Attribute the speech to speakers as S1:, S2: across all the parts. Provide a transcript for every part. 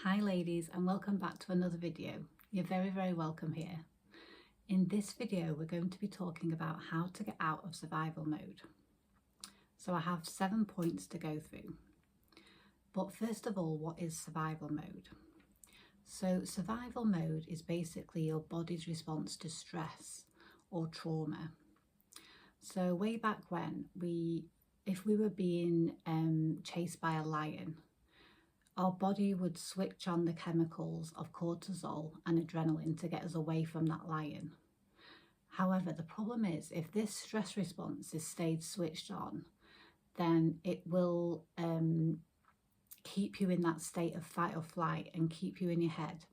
S1: Hi ladies, and welcome back to another video. You're very welcome here. In this video we're going to be talking about how to get out of survival mode. So I have 7 points to go through. But first of all, what is survival mode? So survival mode is basically your body's response to stress or trauma. So way back when, if we were being chased by a lion, our body would switch on the chemicals of cortisol and adrenaline to get us away from that lion. However, the problem is if this stress response is stayed switched on, then it will keep you in that state of fight or flight and keep you in your head,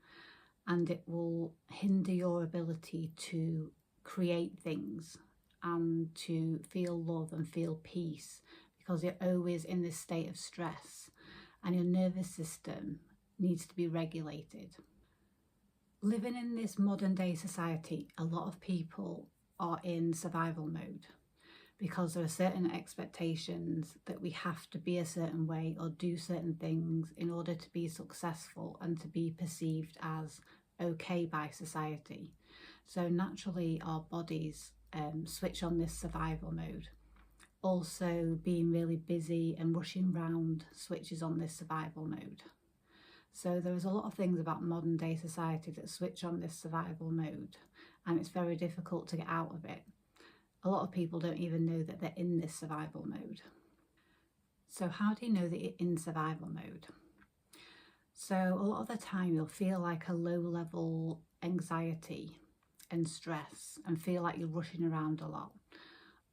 S1: and it will hinder your ability to create things and to feel love and feel peace, because you're always in this state of stress and your nervous system needs to be regulated. Living in this modern day society, a lot of people are in survival mode because there are certain expectations that we have to be a certain way or do certain things in order to be successful and to be perceived as okay by society. So naturally our bodies switch on this survival mode. Also, being really busy and rushing round switches on this survival mode. So there's a lot of things about modern day society that switch on this survival mode, and it's very difficult to get out of it. A lot of people don't even know that they're in this survival mode. So how do you know that you're in survival mode? So a lot of the time you'll feel like a low level anxiety and stress and feel like you're rushing around a lot.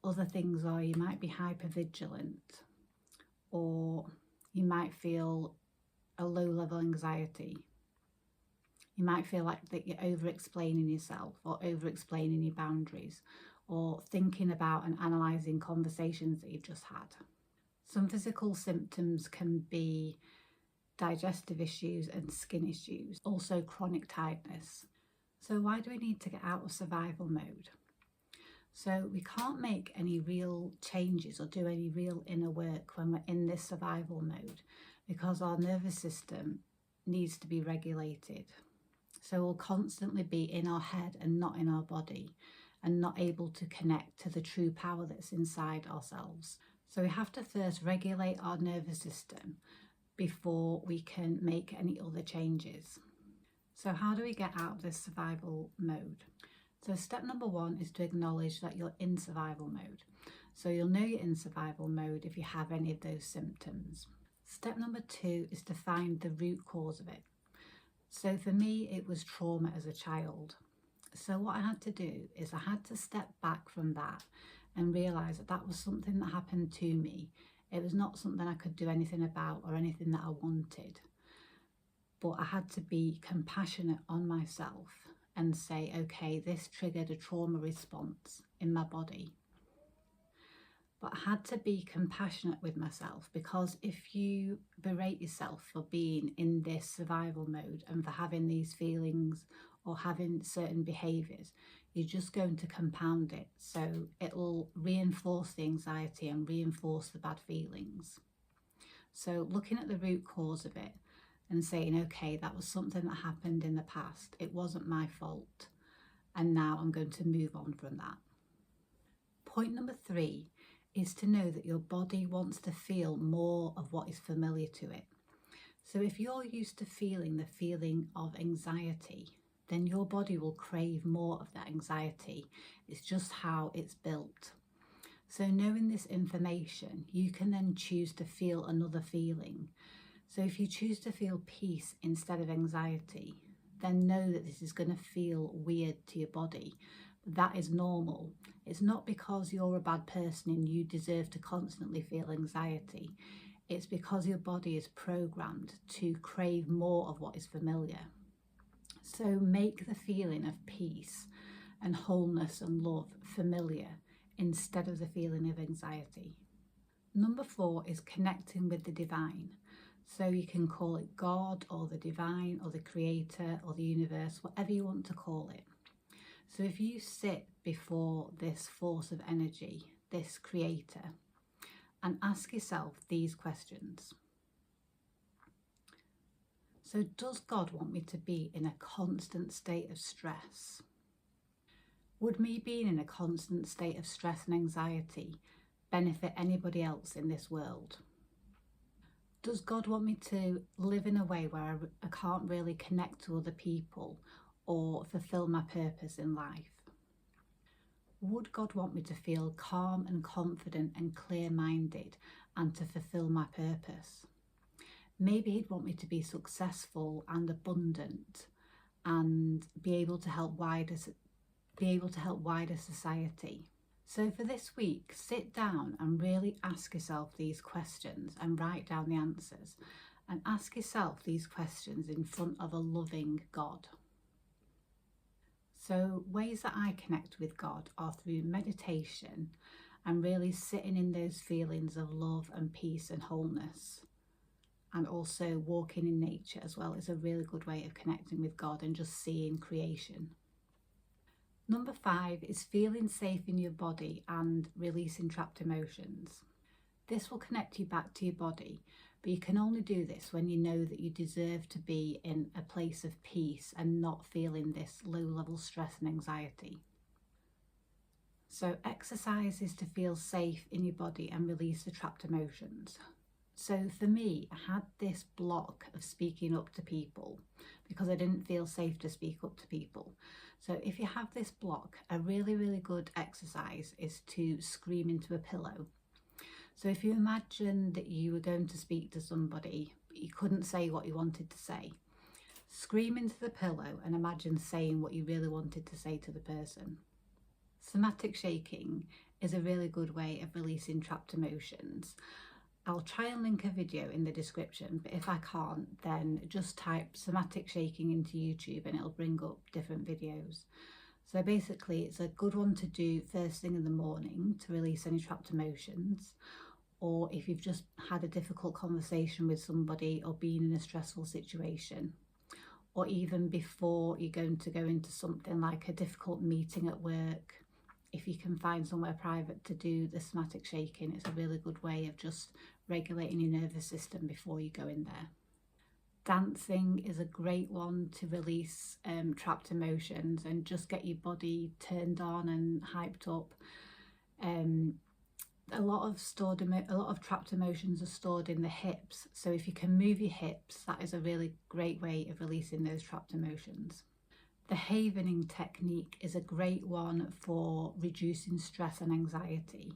S1: Other things are you might be hypervigilant, or you might feel a low level anxiety. You might feel like that you're over explaining yourself or over explaining your boundaries, or thinking about and analysing conversations that you've just had. Some physical symptoms can be digestive issues and skin issues, also chronic tiredness. So why do we need to get out of survival mode? So we can't make any real changes or do any real inner work when we're in this survival mode, because our nervous system needs to be regulated. So we'll constantly be in our head and not in our body, and not able to connect to the true power that's inside ourselves. So we have to first regulate our nervous system before we can make any other changes. So how do we get out of this survival mode? So step number 1 is to acknowledge that you're in survival mode. So you'll know you're in survival mode if you have any of those symptoms. Step number 2 is to find the root cause of it. So for me, it was trauma as a child. So what I had to do is I had to step back from that and realise that that was something that happened to me. It was not something I could do anything about or anything that I wanted. But I had to be compassionate on myself and say, okay, this triggered a trauma response in my body. But I had to be compassionate with myself, because if you berate yourself for being in this survival mode and for having these feelings or having certain behaviours, you're just going to compound it. So it'll reinforce the anxiety and reinforce the bad feelings. So looking at the root cause of it and saying, okay, that was something that happened in the past. It wasn't my fault. And now I'm going to move on from that. Point number 3 is to know that your body wants to feel more of what is familiar to it. So if you're used to feeling the feeling of anxiety, then your body will crave more of that anxiety. It's just how it's built. So knowing this information, you can then choose to feel another feeling. So if you choose to feel peace instead of anxiety, then know that this is going to feel weird to your body. But that is normal. It's not because you're a bad person and you deserve to constantly feel anxiety. It's because your body is programmed to crave more of what is familiar. So make the feeling of peace and wholeness and love familiar instead of the feeling of anxiety. Number 4 is connecting with the divine. So you can call it God or the divine or the creator or the universe, whatever you want to call it. So if you sit before this force of energy, this creator, and ask yourself these questions. So does God want me to be in a constant state of stress? Would me being in a constant state of stress and anxiety benefit anybody else in this world? Does God want me to live in a way where I can't really connect to other people or fulfill my purpose in life? Would God want me to feel calm and confident and clear-minded and to fulfill my purpose? Maybe He'd want me to be successful and abundant and be able to help wider society. So for this week, sit down and really ask yourself these questions and write down the answers, and ask yourself these questions in front of a loving God. So ways that I connect with God are through meditation and really sitting in those feelings of love and peace and wholeness. And also walking in nature as well is a really good way of connecting with God and just seeing creation. Number 5 is feeling safe in your body and releasing trapped emotions. This will connect you back to your body, but you can only do this when you know that you deserve to be in a place of peace and not feeling this low-level stress and anxiety. So exercise is to feel safe in your body and release the trapped emotions. So for me, I had this block of speaking up to people because I didn't feel safe to speak up to people. So if you have this block, a really, really good exercise is to scream into a pillow. So if you imagine that you were going to speak to somebody, but you couldn't say what you wanted to say, scream into the pillow and imagine saying what you really wanted to say to the person. Somatic shaking is a really good way of releasing trapped emotions. I'll try and link a video in the description, but if I can't, then just type somatic shaking into YouTube and it'll bring up different videos. So basically it's a good one to do first thing in the morning to release any trapped emotions, or if you've just had a difficult conversation with somebody or been in a stressful situation, or even before you're going to go into something like a difficult meeting at work. If you can find somewhere private to do the somatic shaking, it's a really good way of just regulating your nervous system before you go in there. Dancing is a great one to release trapped emotions and just get your body turned on and hyped up. A lot of trapped emotions are stored in the hips, so if you can move your hips, that is a really great way of releasing those trapped emotions. The havening technique is a great one for reducing stress and anxiety.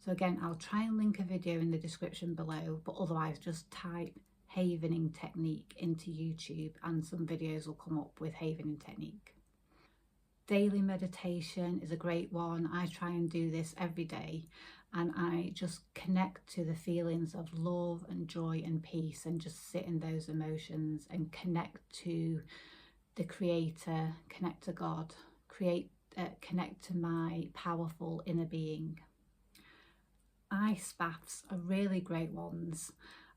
S1: So again, I'll try and link a video in the description below, but otherwise just type havening technique into YouTube and some videos will come up with havening technique. Daily meditation is a great one. I try and do this every day, and I just connect to the feelings of love and joy and peace and just sit in those emotions and connect to the Creator, connect to God, connect to my powerful inner being. Ice baths are really great ones.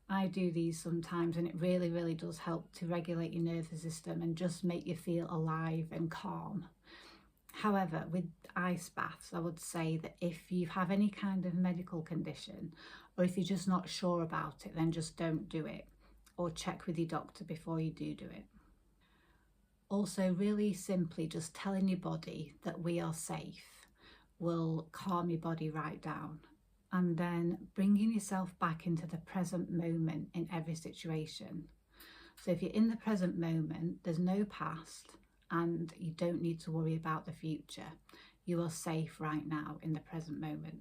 S1: I do these sometimes and it really, really does help to regulate your nervous system and just make you feel alive and calm. However, with ice baths, I would say that if you have any kind of medical condition or if you're just not sure about it, then just don't do it, or check with your doctor before you do it. Also, really simply just telling your body that we are safe will calm your body right down. And then bringing yourself back into the present moment in every situation. So if you're in the present moment, there's no past and you don't need to worry about the future. You are safe right now in the present moment.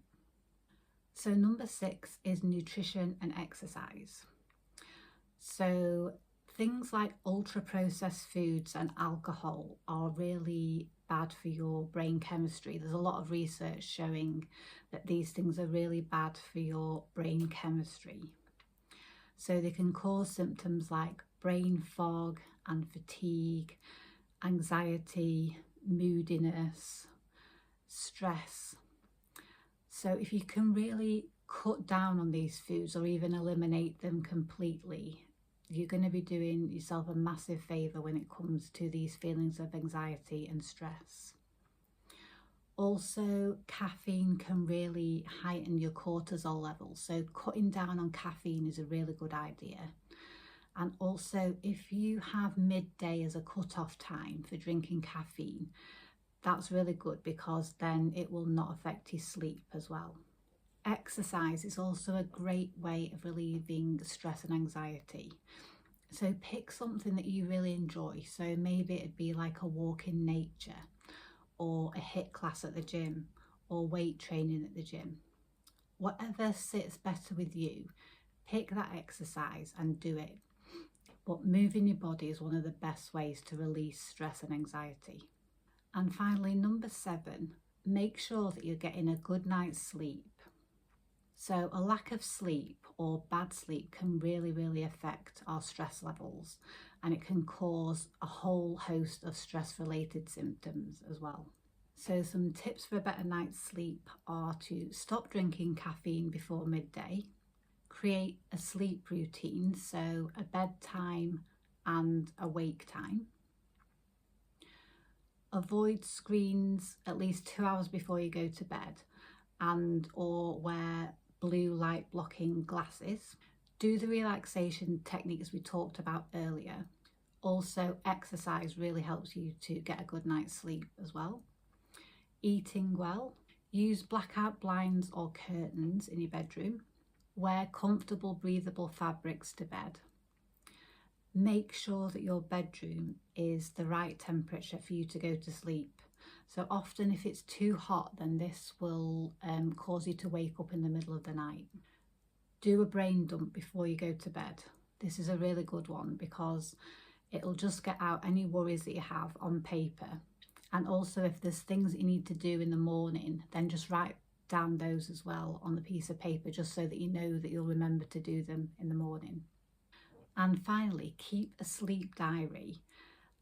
S1: So number 6 is nutrition and exercise. So things like ultra-processed foods and alcohol are really bad for your brain chemistry. There's a lot of research showing that these things are really bad for your brain chemistry. So they can cause symptoms like brain fog and fatigue, anxiety, moodiness, stress. So if you can really cut down on these foods or even eliminate them completely, you're going to be doing yourself a massive favour when it comes to these feelings of anxiety and stress. Also, caffeine can really heighten your cortisol levels, so cutting down on caffeine is a really good idea. And also, if you have midday as a cut-off time for drinking caffeine, that's really good because then it will not affect your sleep as well. Exercise is also a great way of relieving stress and anxiety. So pick something that you really enjoy. So maybe it'd be like a walk in nature, or a HIIT class at the gym, or weight training at the gym. Whatever sits better with you, pick that exercise and do it. But moving your body is one of the best ways to release stress and anxiety. And finally, number 7, make sure that you're getting a good night's sleep. So a lack of sleep or bad sleep can really affect our stress levels, and it can cause a whole host of stress-related symptoms as well. So some tips for a better night's sleep are to stop drinking caffeine before midday, create a sleep routine, so a bedtime and a wake time, avoid screens at least 2 hours before you go to bed, and or wear blue light blocking glasses. Do the relaxation techniques we talked about earlier. Also, exercise really helps you to get a good night's sleep as well. Eating well. Use blackout blinds or curtains in your bedroom. Wear comfortable, breathable fabrics to bed. Make sure that your bedroom is the right temperature for you to go to sleep. So often if it's too hot, then this will cause you to wake up in the middle of the night. Do a brain dump before you go to bed. This is a really good one because it'll just get out any worries that you have on paper. And also if there's things that you need to do in the morning, then just write down those as well on the piece of paper, just so that you know that you'll remember to do them in the morning. And finally, keep a sleep diary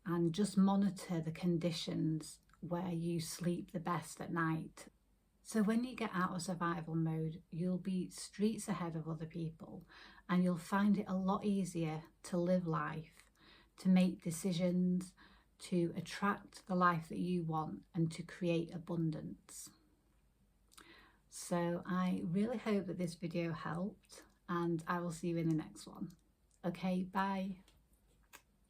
S1: and just monitor the conditions where you sleep the best at night. So when you get out of survival mode, you'll be streets ahead of other people, and you'll find it a lot easier to live life, to make decisions, to attract the life that you want, and to create abundance. So I really hope that this video helped, and I will see you in the next one. Okay, bye.